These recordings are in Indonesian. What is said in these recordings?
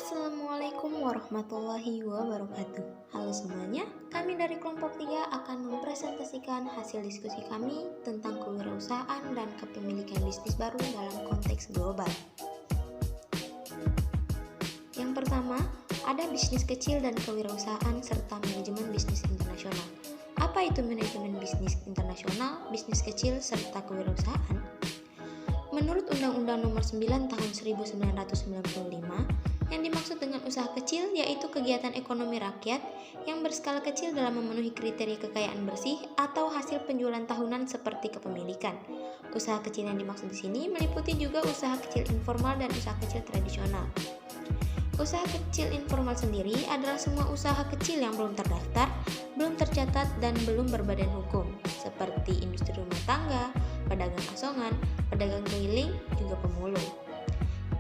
Assalamualaikum warahmatullahi wabarakatuh. Halo semuanya, kami dari kelompok 3 akan mempresentasikan hasil diskusi kami tentang kewirausahaan dan kepemilikan bisnis baru dalam konteks global. Yang pertama, ada bisnis kecil dan kewirausahaan serta manajemen bisnis internasional. Apa itu manajemen bisnis internasional, bisnis kecil, serta kewirausahaan? Menurut Undang-Undang Nomor 9 Tahun 1995, yang dimaksud dengan usaha kecil yaitu kegiatan ekonomi rakyat yang berskala kecil dalam memenuhi kriteria kekayaan bersih atau hasil penjualan tahunan seperti kepemilikan. Usaha kecil yang dimaksud di sini meliputi juga usaha kecil informal dan usaha kecil tradisional. Usaha kecil informal sendiri adalah semua usaha kecil yang belum terdaftar, belum tercatat, dan belum berbadan hukum, seperti industri rumah tangga, pedagang asongan, pedagang keliling, juga pemulung.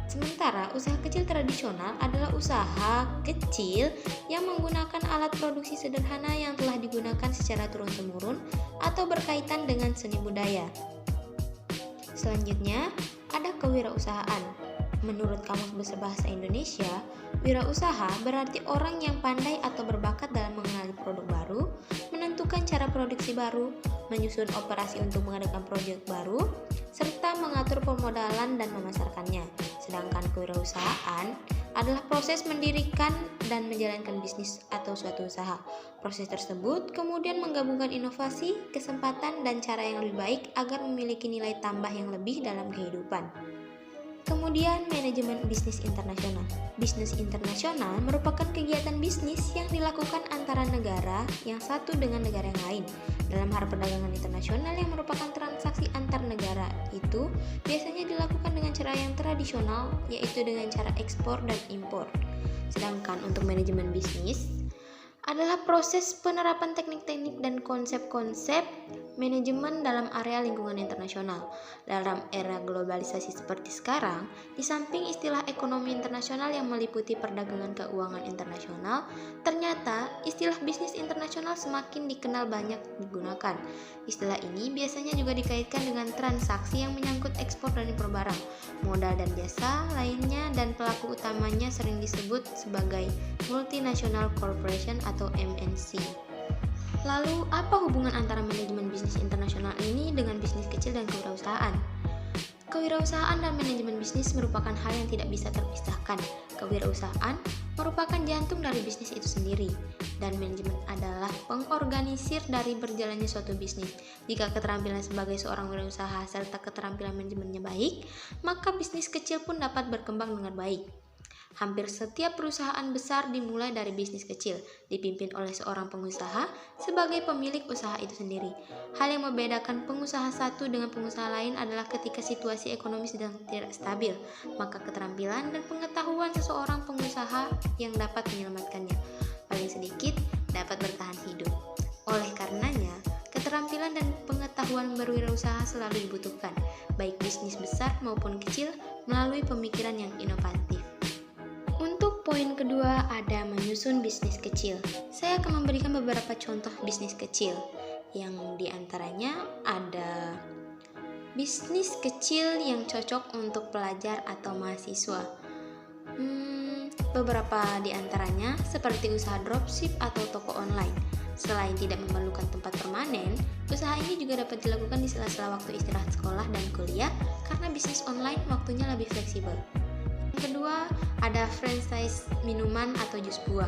Sementara usaha kecil tradisional adalah usaha kecil yang menggunakan alat produksi sederhana yang telah digunakan secara turun-temurun atau berkaitan dengan seni budaya. Selanjutnya, ada kewirausahaan. Menurut Kamus Besar Bahasa Indonesia, wirausaha berarti orang yang pandai atau berbakat dalam mengenali produk baru, menentukan cara produksi baru, menyusun operasi untuk mengadakan proyek baru, serta mengatur pemodalan dan memasarkannya. Sedangkan kewirausahaan adalah proses mendirikan dan menjalankan bisnis atau suatu usaha. Proses tersebut kemudian menggabungkan inovasi, kesempatan, dan cara yang lebih baik agar memiliki nilai tambah yang lebih dalam kehidupan. Kemudian, manajemen bisnis internasional. Bisnis internasional merupakan kegiatan bisnis yang dilakukan antara negara yang satu dengan negara yang lain. Dalam hal perdagangan internasional yang merupakan transaksi antar negara itu biasanya dilakukan dengan cara yang tradisional, yaitu dengan cara ekspor dan impor. Sedangkan untuk manajemen bisnis adalah proses penerapan teknik-teknik dan konsep-konsep manajemen dalam area lingkungan internasional. Dalam era globalisasi seperti sekarang, di samping istilah ekonomi internasional yang meliputi perdagangan keuangan internasional, ternyata istilah bisnis internasional semakin dikenal banyak digunakan. Istilah ini biasanya juga dikaitkan dengan transaksi yang menyangkut ekspor dan impor barang, modal dan jasa lainnya, dan pelaku utamanya sering disebut sebagai multinational corporation atau MNC. Lalu, apa hubungan antara manajemen bisnis internasional ini dengan bisnis kecil dan kewirausahaan? Kewirausahaan dan manajemen bisnis merupakan hal yang tidak bisa terpisahkan. Kewirausahaan merupakan jantung dari bisnis itu sendiri, dan manajemen adalah pengorganisir dari berjalannya suatu bisnis. Jika keterampilan sebagai seorang wirausaha serta keterampilan manajemennya baik, maka bisnis kecil pun dapat berkembang dengan baik. Hampir setiap perusahaan besar dimulai dari bisnis kecil, dipimpin oleh seorang pengusaha sebagai pemilik usaha itu sendiri. Hal yang membedakan pengusaha satu dengan pengusaha lain adalah ketika situasi ekonomi sedang tidak stabil, maka keterampilan dan pengetahuan seseorang pengusaha yang dapat menyelamatkannya, paling sedikit dapat bertahan hidup. Oleh karenanya, keterampilan dan pengetahuan berwirausaha selalu dibutuhkan, baik bisnis besar maupun kecil, melalui pemikiran yang inovatif. Untuk poin kedua, ada menyusun bisnis kecil. Saya akan memberikan beberapa contoh bisnis kecil, yang diantaranya ada bisnis kecil yang cocok untuk pelajar atau mahasiswa. Beberapa diantaranya seperti usaha dropship atau toko online. Selain tidak memerlukan tempat permanen, usaha ini juga dapat dilakukan di sela-sela waktu istirahat sekolah dan kuliah karena bisnis online waktunya lebih fleksibel. Kedua, ada franchise minuman atau jus buah.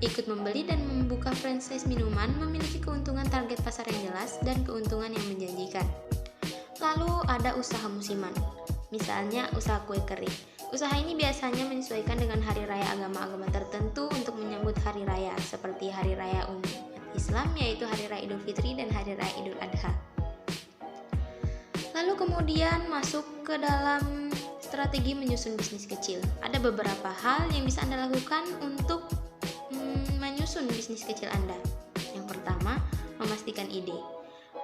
Ikut membeli dan membuka franchise minuman memiliki keuntungan target pasar yang jelas dan keuntungan yang menjanjikan. Lalu ada usaha musiman, misalnya usaha kue kering. Usaha ini biasanya menyesuaikan dengan hari raya agama-agama tertentu untuk menyambut hari raya, seperti hari raya umat Islam, yaitu hari raya Idul Fitri dan hari raya Idul Adha. Lalu kemudian masuk ke dalam strategi menyusun bisnis kecil. Ada beberapa hal yang bisa Anda lakukan untuk menyusun bisnis kecil Anda. Yang pertama, memastikan ide.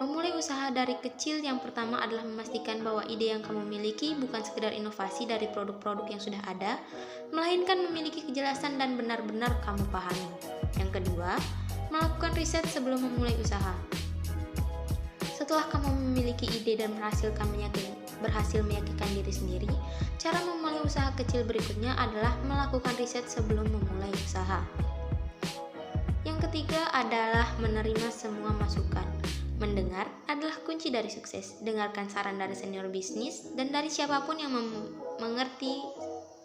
Memulai usaha dari kecil yang pertama adalah memastikan bahwa ide yang kamu miliki bukan sekedar inovasi dari produk-produk yang sudah ada, melainkan memiliki kejelasan dan benar-benar kamu pahami. Yang kedua, melakukan riset sebelum memulai usaha. Setelah kamu memiliki ide dan menghasilkan berhasil meyakinkan diri sendiri, cara memulai usaha kecil berikutnya adalah melakukan riset sebelum memulai usaha. Yang ketiga adalah menerima semua masukan. Mendengar adalah kunci dari sukses. Dengarkan saran dari senior bisnis dan dari siapapun yang mengerti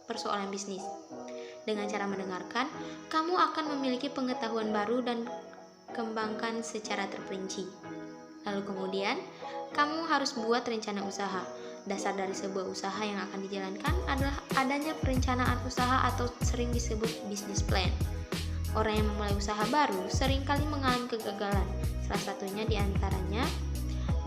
persoalan bisnis. Dengan cara mendengarkan, kamu akan memiliki pengetahuan baru dan kembangkan secara terperinci. Lalu kemudian, kamu harus buat rencana usaha. Dasar dari sebuah usaha yang akan dijalankan adalah adanya perencanaan usaha atau sering disebut business plan. Orang yang memulai usaha baru seringkali mengalami kegagalan. Salah satunya diantaranya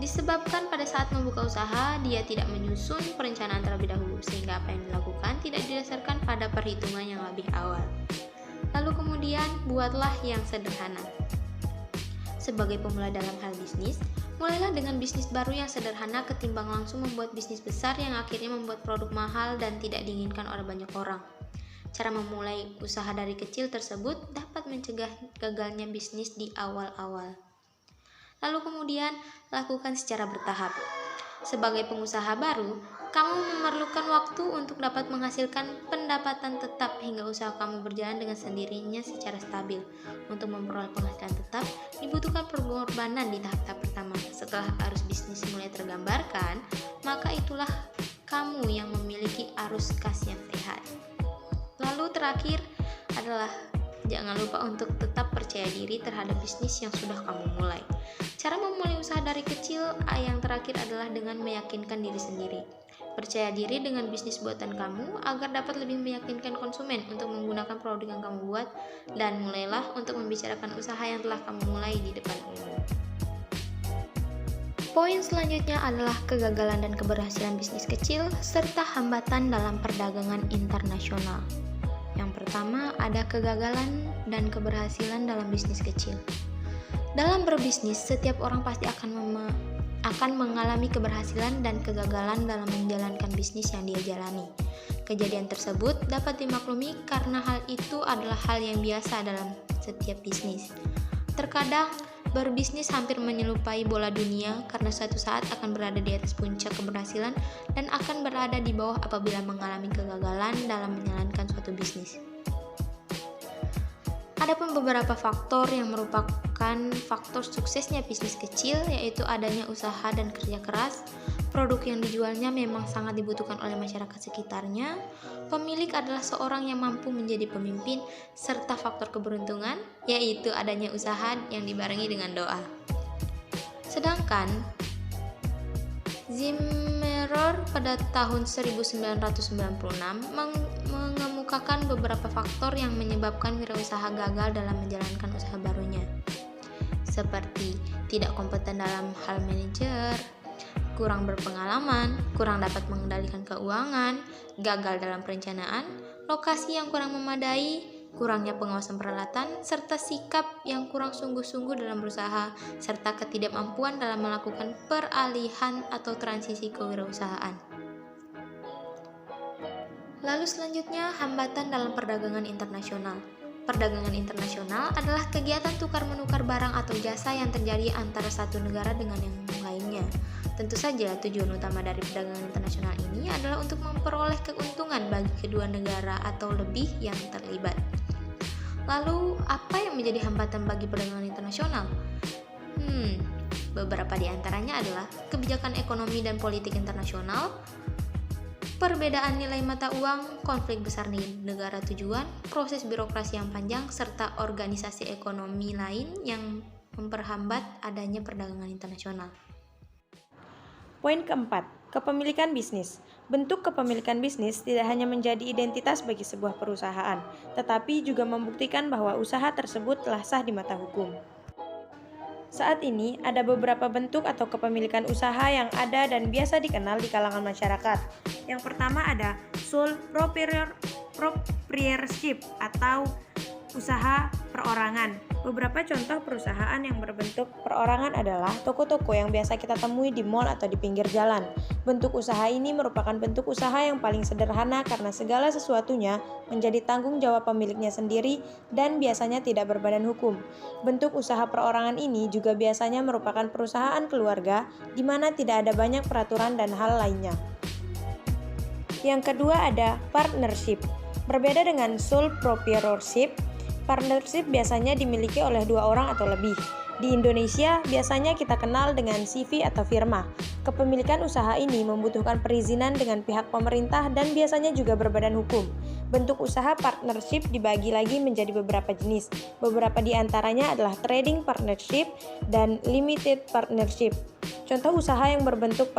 disebabkan pada saat membuka usaha dia tidak menyusun perencanaan terlebih dahulu, sehingga apa yang dilakukan tidak didasarkan pada perhitungan yang lebih awal. Lalu kemudian buatlah yang sederhana. Sebagai pemula dalam hal bisnis, mulailah dengan bisnis baru yang sederhana ketimbang langsung membuat bisnis besar yang akhirnya membuat produk mahal dan tidak diinginkan oleh banyak orang. Cara memulai usaha dari kecil tersebut dapat mencegah gagalnya bisnis di awal-awal. Lalu kemudian, lakukan secara bertahap. Sebagai pengusaha baru, kamu memerlukan waktu untuk dapat menghasilkan pendapatan tetap hingga usaha kamu berjalan dengan sendirinya secara stabil. Untuk memperoleh penghasilan tetap, dibutuhkan pengorbanan di tahap pertama. Setelah arus bisnis mulai tergambarkan, maka itulah kamu yang memiliki arus kas yang sehat. Lalu terakhir adalah jangan lupa untuk tetap percaya diri terhadap bisnis yang sudah kamu mulai. Cara memulai usaha dari kecil yang terakhir adalah dengan meyakinkan diri sendiri. Percaya diri dengan bisnis buatan kamu agar dapat lebih meyakinkan konsumen untuk menggunakan produk yang kamu buat, dan mulailah untuk membicarakan usaha yang telah kamu mulai di depan umum. Poin selanjutnya adalah kegagalan dan keberhasilan bisnis kecil serta hambatan dalam perdagangan internasional. Yang pertama ada kegagalan dan keberhasilan dalam bisnis kecil. Dalam berbisnis, setiap orang pasti akan mengalami keberhasilan dan kegagalan dalam menjalankan bisnis yang dia jalani. Kejadian tersebut dapat dimaklumi karena hal itu adalah hal yang biasa dalam setiap bisnis. Terkadang, berbisnis hampir menyerupai bola dunia karena suatu saat akan berada di atas puncak keberhasilan dan akan berada di bawah apabila mengalami kegagalan dalam menjalankan suatu bisnis. Adapun beberapa faktor yang merupakan faktor suksesnya bisnis kecil, yaitu adanya usaha dan kerja keras, produk yang dijualnya memang sangat dibutuhkan oleh masyarakat sekitarnya, pemilik adalah seorang yang mampu menjadi pemimpin, serta faktor keberuntungan, yaitu adanya usaha yang dibarengi dengan doa. Sedangkan Zimmerman pada tahun 1996 mengemukakan beberapa faktor yang menyebabkan wirausaha gagal dalam menjalankan usaha barunya, seperti tidak kompeten dalam hal manajer, kurang berpengalaman, kurang dapat mengendalikan keuangan, gagal dalam perencanaan, lokasi yang kurang memadai, kurangnya pengawasan peralatan, serta sikap yang kurang sungguh-sungguh dalam berusaha, serta ketidakmampuan dalam melakukan peralihan atau transisi kewirausahaan. Lalu selanjutnya, hambatan dalam perdagangan internasional. Perdagangan internasional adalah kegiatan tukar-menukar barang atau jasa yang terjadi antara satu negara dengan yang lainnya. Tentu saja tujuan utama dari perdagangan internasional ini adalah untuk memperoleh keuntungan bagi kedua negara atau lebih yang terlibat. Lalu, apa yang menjadi hambatan bagi perdagangan internasional? Beberapa di antaranya adalah kebijakan ekonomi dan politik internasional, perbedaan nilai mata uang, konflik besar di negara tujuan, proses birokrasi yang panjang, serta organisasi ekonomi lain yang memperhambat adanya perdagangan internasional. Poin keempat, kepemilikan bisnis. Bentuk kepemilikan bisnis tidak hanya menjadi identitas bagi sebuah perusahaan, tetapi juga membuktikan bahwa usaha tersebut telah sah di mata hukum. Saat ini, ada beberapa bentuk atau kepemilikan usaha yang ada dan biasa dikenal di kalangan masyarakat. Yang pertama ada sole proprietorship atau usaha perorangan. Beberapa contoh perusahaan yang berbentuk perorangan adalah toko-toko yang biasa kita temui di mal atau di pinggir jalan. Bentuk usaha ini merupakan bentuk usaha yang paling sederhana karena segala sesuatunya menjadi tanggung jawab pemiliknya sendiri dan biasanya tidak berbadan hukum. Bentuk usaha perorangan ini juga biasanya merupakan perusahaan keluarga di mana tidak ada banyak peraturan dan hal lainnya. Yang kedua ada partnership. Berbeda dengan sole proprietorship, partnership biasanya dimiliki oleh 2 orang atau lebih. Di Indonesia, biasanya kita kenal dengan CV atau firma. Kepemilikan usaha ini membutuhkan perizinan dengan pihak pemerintah dan biasanya juga berbadan hukum. Bentuk usaha partnership dibagi lagi menjadi beberapa jenis. Beberapa di antaranya adalah trading partnership dan limited partnership. Contoh usaha yang berbentuk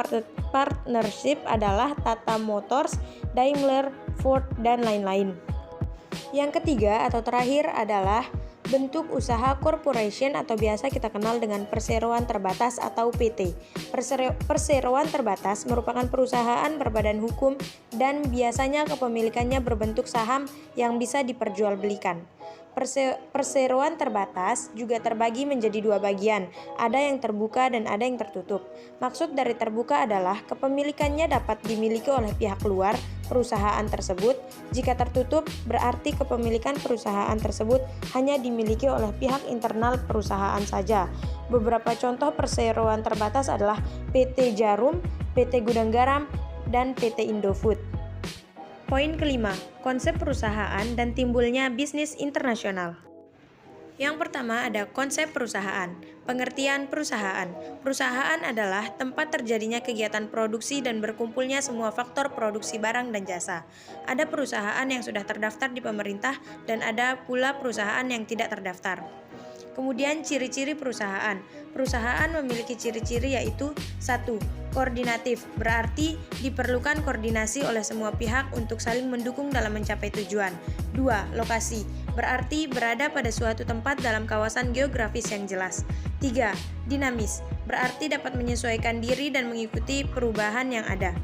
partnership adalah Tata Motors, Daimler, Ford, dan lain-lain. Yang ketiga atau terakhir adalah bentuk usaha corporation atau biasa kita kenal dengan perseroan terbatas atau PT. Perseroan terbatas merupakan perusahaan berbadan hukum dan biasanya kepemilikannya berbentuk saham yang bisa diperjualbelikan. Perseroan terbatas juga terbagi menjadi 2 bagian, ada yang terbuka dan ada yang tertutup. Maksud dari terbuka adalah kepemilikannya dapat dimiliki oleh pihak luar perusahaan tersebut. Jika tertutup, berarti kepemilikan perusahaan tersebut hanya dimiliki oleh pihak internal perusahaan saja. Beberapa contoh perseroan terbatas adalah PT Jarum, PT Gudang Garam, dan PT Indofood. Poin kelima, konsep perusahaan dan timbulnya bisnis internasional. Yang pertama ada konsep perusahaan. Pengertian perusahaan. Perusahaan adalah tempat terjadinya kegiatan produksi dan berkumpulnya semua faktor produksi barang dan jasa. Ada perusahaan yang sudah terdaftar di pemerintah dan ada pula perusahaan yang tidak terdaftar. Kemudian ciri-ciri perusahaan. Perusahaan memiliki ciri-ciri yaitu 1. Koordinatif, berarti diperlukan koordinasi oleh semua pihak untuk saling mendukung dalam mencapai tujuan. 2. Lokasi, berarti berada pada suatu tempat dalam kawasan geografis yang jelas. 3. Dinamis, berarti dapat menyesuaikan diri dan mengikuti perubahan yang ada.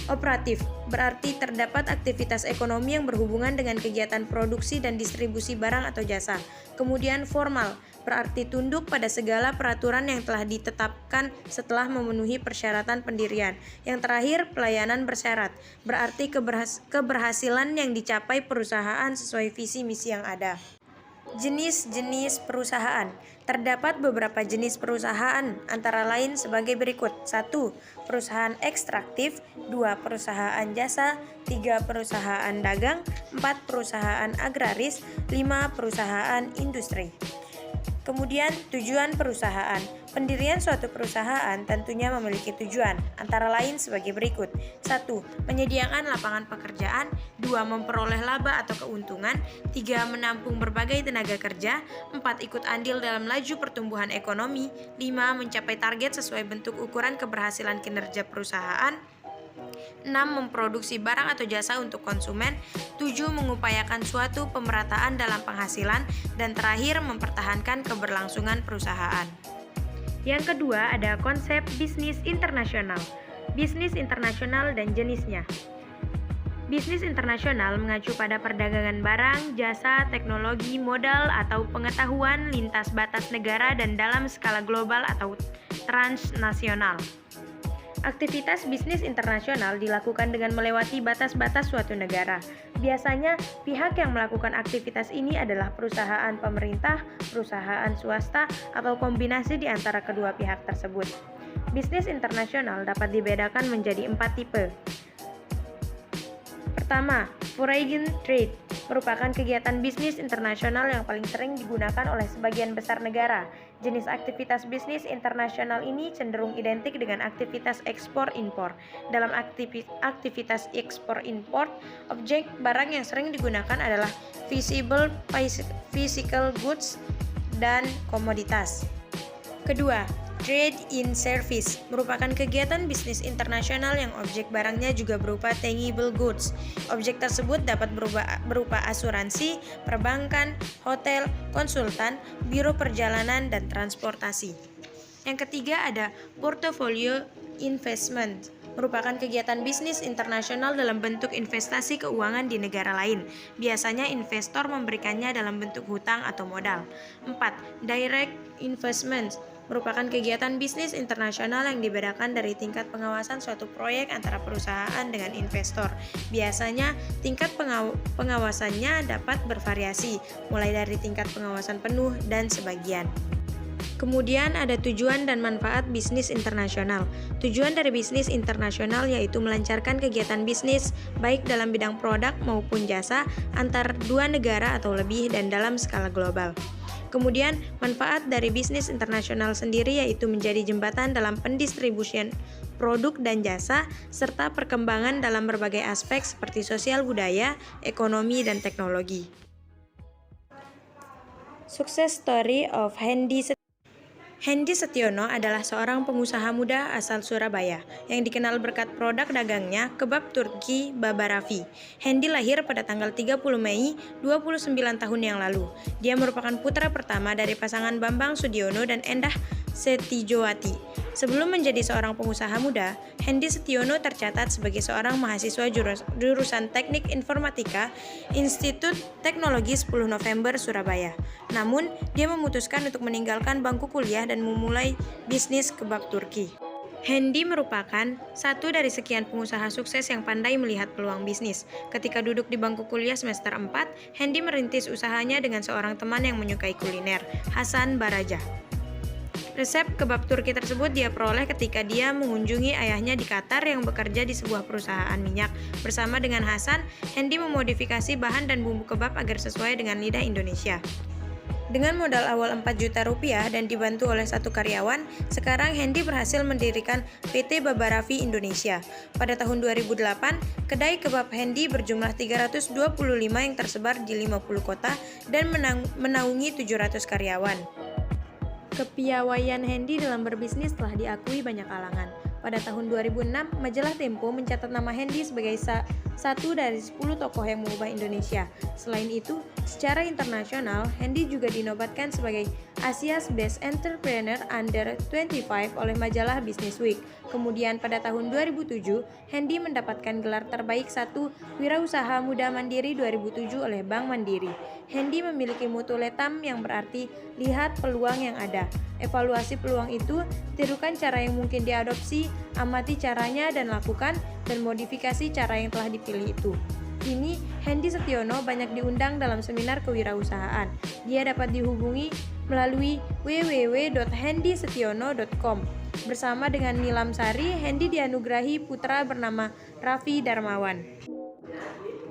Operatif, berarti terdapat aktivitas ekonomi yang berhubungan dengan kegiatan produksi dan distribusi barang atau jasa. Kemudian formal, berarti tunduk pada segala peraturan yang telah ditetapkan setelah memenuhi persyaratan pendirian. Yang terakhir, pelayanan bersyarat, berarti keberhasilan yang dicapai perusahaan sesuai visi misi yang ada. Jenis-jenis perusahaan. Terdapat beberapa jenis perusahaan, antara lain sebagai berikut. 1. Perusahaan ekstraktif. 2. Perusahaan jasa. 3. Perusahaan dagang. 4. Perusahaan agraris. 5. Perusahaan industri. Kemudian tujuan perusahaan. Pendirian suatu perusahaan tentunya memiliki tujuan, antara lain sebagai berikut. 1. Menyediakan lapangan pekerjaan. 2. Memperoleh laba atau keuntungan. 3. Menampung berbagai tenaga kerja. 4. Ikut andil dalam laju pertumbuhan ekonomi. 5. Mencapai target sesuai bentuk ukuran keberhasilan kinerja perusahaan. 6. Memproduksi barang atau jasa untuk konsumen. 7. Mengupayakan suatu pemerataan dalam penghasilan. Dan terakhir, mempertahankan keberlangsungan perusahaan. Yang kedua ada konsep bisnis internasional. Bisnis internasional dan jenisnya. Bisnis internasional mengacu pada perdagangan barang, jasa, teknologi, modal, atau pengetahuan lintas batas negara dan dalam skala global atau transnasional. Aktivitas bisnis internasional dilakukan dengan melewati batas-batas suatu negara. Biasanya, pihak yang melakukan aktivitas ini adalah perusahaan pemerintah, perusahaan swasta, atau kombinasi di antara kedua pihak tersebut. Bisnis internasional dapat dibedakan menjadi 4 tipe. Pertama, foreign trade merupakan kegiatan bisnis internasional yang paling sering digunakan oleh sebagian besar negara. Jenis aktivitas bisnis internasional ini cenderung identik dengan aktivitas ekspor-impor. Dalam aktivitas ekspor-impor, objek barang yang sering digunakan adalah visible physical goods dan komoditas. Kedua, trade in service merupakan kegiatan bisnis internasional yang objek barangnya juga berupa tangible goods. Objek tersebut dapat berupa asuransi, perbankan, hotel, konsultan, biro perjalanan, dan transportasi. Yang ketiga ada portfolio investment, merupakan kegiatan bisnis internasional dalam bentuk investasi keuangan di negara lain. Biasanya investor memberikannya dalam bentuk hutang atau modal. 4. Direct investments merupakan kegiatan bisnis internasional yang dibedakan dari tingkat pengawasan suatu proyek antara perusahaan dengan investor. Biasanya, tingkat pengawasannya dapat bervariasi, mulai dari tingkat pengawasan penuh dan sebagian. Kemudian ada tujuan dan manfaat bisnis internasional. Tujuan dari bisnis internasional yaitu melancarkan kegiatan bisnis baik dalam bidang produk maupun jasa antar dua negara atau lebih dan dalam skala global. Kemudian manfaat dari bisnis internasional sendiri yaitu menjadi jembatan dalam pendistribusian produk dan jasa serta perkembangan dalam berbagai aspek seperti sosial budaya, ekonomi, dan teknologi. Success story of Hendy Setiono adalah seorang pengusaha muda asal Surabaya yang dikenal berkat produk dagangnya kebab Turki Baba Raffi. Hendy lahir pada tanggal 30 Mei 29 tahun yang lalu. Dia merupakan putra pertama dari pasangan Bambang Sudiono dan Endah Setijowati. Sebelum menjadi seorang pengusaha muda, Hendy Setiono tercatat sebagai seorang mahasiswa jurusan Teknik Informatika Institut Teknologi 10 November Surabaya. Namun, dia memutuskan untuk meninggalkan bangku kuliah dan memulai bisnis kebab Turki. Hendy merupakan satu dari sekian pengusaha sukses yang pandai melihat peluang bisnis. Ketika duduk di bangku kuliah semester 4, Hendy merintis usahanya dengan seorang teman yang menyukai kuliner, Hasan Baraja. Resep kebab Turki tersebut dia peroleh ketika dia mengunjungi ayahnya di Qatar yang bekerja di sebuah perusahaan minyak. Bersama dengan Hasan, Hendy memodifikasi bahan dan bumbu kebab agar sesuai dengan lidah Indonesia. Dengan modal awal 4 juta rupiah dan dibantu oleh satu karyawan, sekarang Hendy berhasil mendirikan PT Baba Raffi Indonesia. Pada tahun 2008, kedai kebab Hendy berjumlah 325 yang tersebar di 50 kota dan menaungi 700 karyawan. Kepiawaian Hendy dalam berbisnis telah diakui banyak kalangan. Pada tahun 2006, majalah Tempo mencatat nama Hendy sebagai satu dari 10 tokoh yang mengubah Indonesia. Selain itu, secara internasional, Hendy juga dinobatkan sebagai Asia's Best Entrepreneur Under 25 oleh majalah Business Week. Kemudian pada tahun 2007, Hendy mendapatkan gelar terbaik 1 Wirausaha Muda Mandiri 2007 oleh Bank Mandiri. Hendy memiliki mutu Letam yang berarti lihat peluang yang ada. Evaluasi peluang itu, tirukan cara yang mungkin diadopsi, amati caranya dan lakukan, dan modifikasi cara yang telah dipilih itu. Kini, Hendy Setiono banyak diundang dalam seminar kewirausahaan. Dia dapat dihubungi melalui www.hendysetiono.com. Bersama dengan Nilam Sari, Hendy dianugerahi putra bernama Raffi Darmawan.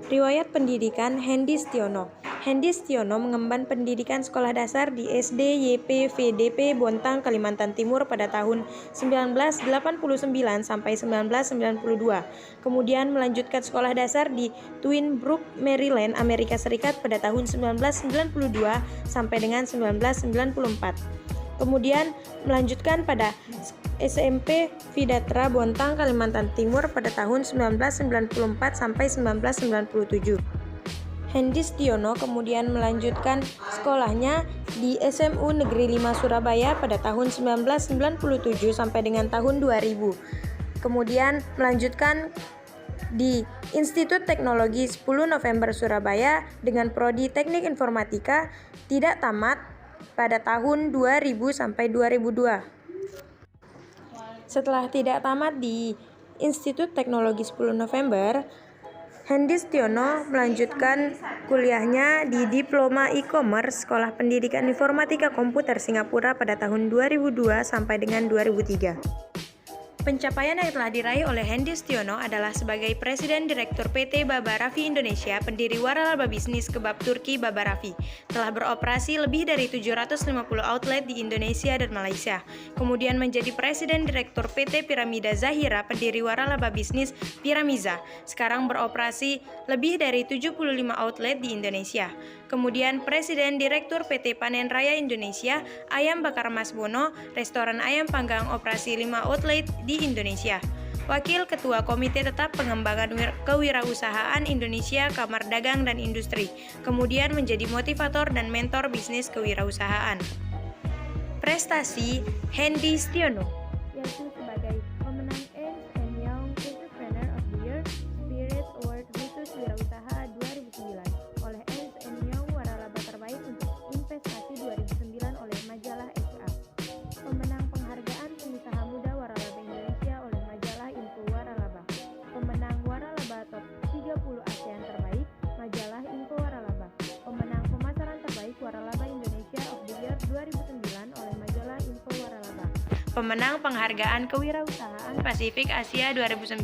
Riwayat pendidikan Hendy Setiono. Hendy Setiono mengemban pendidikan sekolah dasar di SD YPVDP Bontang, Kalimantan Timur pada tahun 1989 sampai 1992. Kemudian melanjutkan sekolah dasar di Twin Brook, Maryland, Amerika Serikat pada tahun 1992 sampai dengan 1994. Kemudian melanjutkan pada SMP Vidatra Bontang, Kalimantan Timur pada tahun 1994 sampai 1997. Hendy Setiono kemudian melanjutkan sekolahnya di SMU Negeri 5 Surabaya pada tahun 1997 sampai dengan tahun 2000. Kemudian melanjutkan di Institut Teknologi 10 November Surabaya dengan prodi Teknik Informatika, tidak tamat pada tahun 2000 sampai 2002. Setelah tidak tamat di Institut Teknologi 10 November, Hendy Setiono melanjutkan kuliahnya di Diploma E-Commerce Sekolah Pendidikan Informatika Komputer Singapura pada tahun 2002 sampai dengan 2003. Pencapaian yang telah diraih oleh Hendy Setiono adalah sebagai Presiden Direktur PT Baba Raffi Indonesia, pendiri waralaba bisnis kebab Turki Baba Raffi. Telah beroperasi lebih dari 750 outlet di Indonesia dan Malaysia. Kemudian menjadi Presiden Direktur PT Piramida Zahira, pendiri waralaba bisnis Piramiza. Sekarang beroperasi lebih dari 75 outlet di Indonesia. Kemudian Presiden Direktur PT Panen Raya Indonesia, Ayam Bakar Mas Bono, restoran ayam panggang operasi 5 outlet di Indonesia. Wakil Ketua Komite Tetap Pengembangan Kewirausahaan Indonesia Kamar Dagang dan Industri. Kemudian menjadi motivator dan mentor bisnis kewirausahaan. Prestasi Hendy Setiono yaitu sebagai pemenang Ernst & Young Pemenang penghargaan kewirausahaan Pasifik Asia 2009,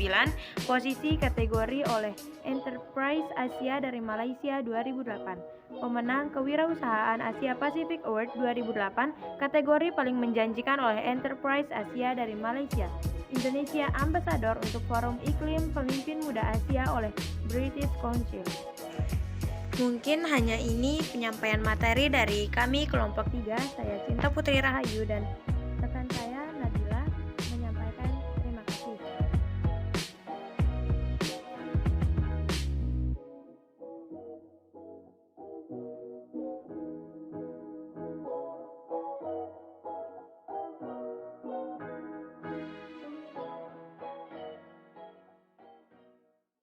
posisi kategori oleh Enterprise Asia dari Malaysia 2008. Pemenang kewirausahaan Asia Pacific Award 2008, kategori paling menjanjikan oleh Enterprise Asia dari Malaysia. Indonesia Ambassador untuk Forum Iklim Pemimpin Muda Asia oleh British Council. Mungkin hanya ini penyampaian materi dari kami kelompok 3. Saya Cinta Putri Rahayu dan rekan saya